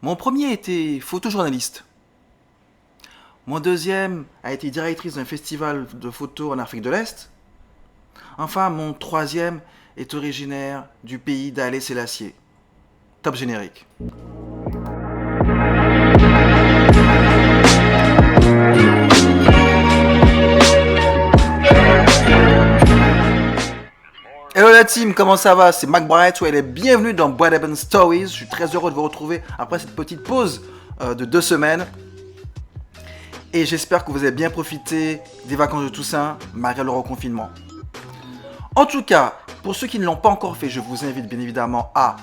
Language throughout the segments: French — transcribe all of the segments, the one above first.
Mon premier était photojournaliste. Mon deuxième a été directrice d'un festival de photos en Afrique de l'Est. Enfin, mon troisième est originaire du pays d'Haïlé Sélassié. Top générique. Hello la team, comment ça va? C'est Mac Brightwell et bienvenue dans Boyd Eben Stories. Je suis très heureux de vous retrouver après cette petite pause de 2 semaines. Et j'espère que vous avez bien profité des vacances de Toussaint malgré le reconfinement. En tout cas, pour ceux qui ne l'ont pas encore fait, je vous invite bien évidemment à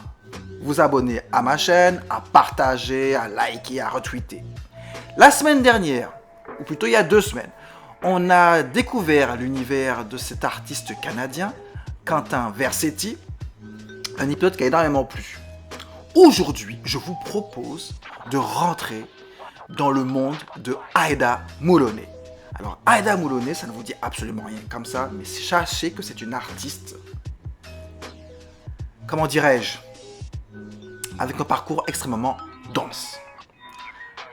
vous abonner à ma chaîne, à partager, à liker, à retweeter. La semaine dernière, ou plutôt il y a 2 semaines, on a découvert l'univers de cet artiste canadien, Quentin Versetti, un épisode qui a énormément plu. Aujourd'hui, je vous propose de rentrer dans le monde de Aïda Moulonné. Alors, Aïda Moulonné, ça ne vous dit absolument rien comme ça, mais sachez que c'est une artiste, comment dirais-je, avec un parcours extrêmement dense.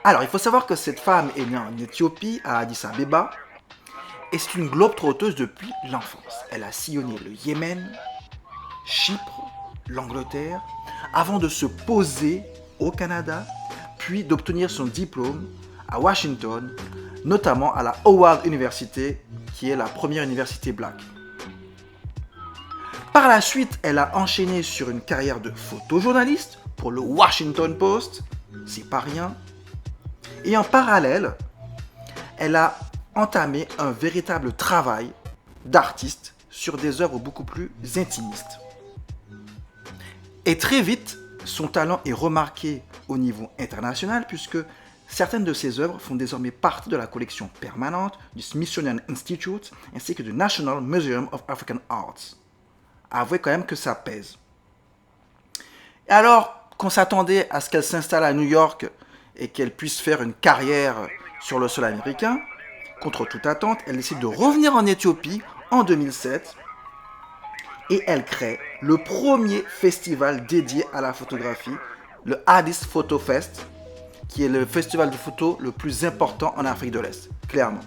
Alors, il faut savoir que cette femme est née en Éthiopie, à Addis Abeba, et c'est une globe-trotteuse depuis l'enfance. Elle a sillonné le Yémen, Chypre, l'Angleterre, avant de se poser au Canada, puis d'obtenir son diplôme à Washington, notamment à la Howard University, qui est la première université black. Par la suite, elle a enchaîné sur une carrière de photojournaliste pour le Washington Post, c'est pas rien. Et en parallèle, elle a entamé un véritable travail d'artiste sur des œuvres beaucoup plus intimistes. Et très vite, son talent est remarqué au niveau international puisque certaines de ses œuvres font désormais partie de la collection permanente du Smithsonian Institute ainsi que du National Museum of African Arts. Avouez quand même que ça pèse. Et alors qu'on s'attendait à ce qu'elle s'installe à New York et qu'elle puisse faire une carrière sur le sol américain, contre toute attente, elle décide de revenir en Éthiopie en 2007 et elle crée le premier festival dédié à la photographie, le Addis Photo Fest, qui est le festival de photo le plus important en Afrique de l'Est, clairement.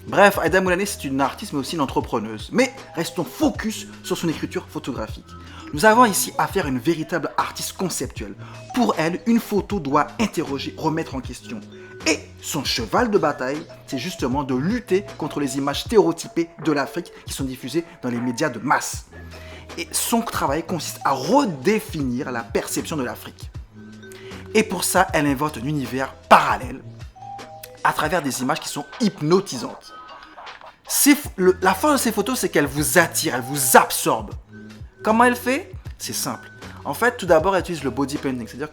Bref, Aïda Moulonné, c'est une artiste mais aussi une entrepreneuse. Mais restons focus sur son écriture photographique. Nous avons ici affaire à une véritable artiste conceptuelle. Pour elle, une photo doit interroger, remettre en question. Et son cheval de bataille, c'est justement de lutter contre les images stéréotypées de l'Afrique qui sont diffusées dans les médias de masse. Et son travail consiste à redéfinir la perception de l'Afrique. Et pour ça, elle invente un univers parallèle à travers des images qui sont hypnotisantes. La force de ces photos, c'est qu'elle vous attire, elle vous absorbe. Comment elle fait? C'est simple. En fait, tout d'abord, elle utilise le body painting, c'est-à-dire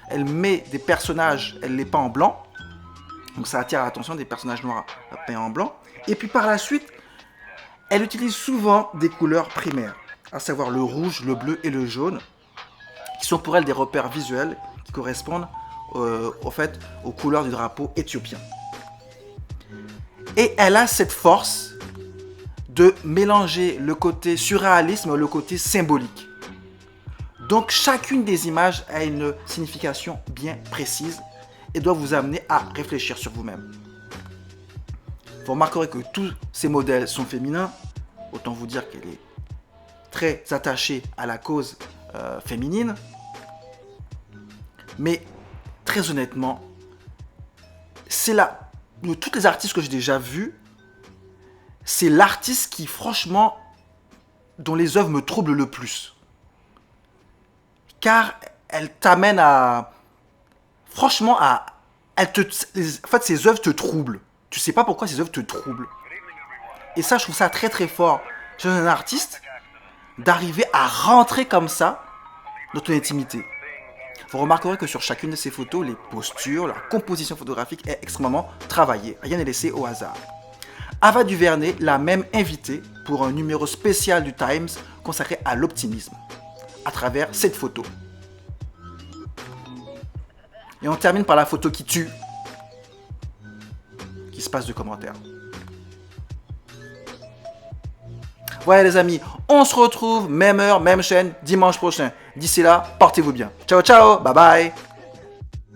elle met des personnages, elle les peint en blanc. Donc ça attire l'attention des personnages noirs peints en blanc. Et puis par la suite, elle utilise souvent des couleurs primaires, à savoir le rouge, le bleu et le jaune, qui sont pour elle des repères visuels qui correspondent aux couleurs du drapeau éthiopien. Et elle a cette force de mélanger le côté surréalisme et le côté symbolique. Donc chacune des images a une signification bien précise et doit vous amener à réfléchir sur vous-même. Vous remarquerez que tous ces modèles sont féminins. Autant vous dire qu'elle est très attachée à la cause féminine. Mais très honnêtement, c'est de toutes les artistes que j'ai déjà vus, c'est l'artiste qui, franchement, dont les œuvres me troublent le plus. Car elle t'amène à... Franchement, en fait, ses œuvres te troublent. Tu sais pas pourquoi ces œuvres te troublent. Et ça, je trouve ça très très fort. Chez un artiste, d'arriver à rentrer comme ça dans ton intimité. Vous remarquerez que sur chacune de ces photos, les postures, la composition photographique est extrêmement travaillée. Rien n'est laissé au hasard. Ava DuVernay l'a même invitée pour un numéro spécial du Times consacré à l'optimisme, à travers cette photo. Et on termine par la photo qui tue, qui se passe de commentaires. Voilà les amis, on se retrouve, même heure, même chaîne, dimanche prochain. D'ici là, portez-vous bien. Ciao, ciao, bye bye.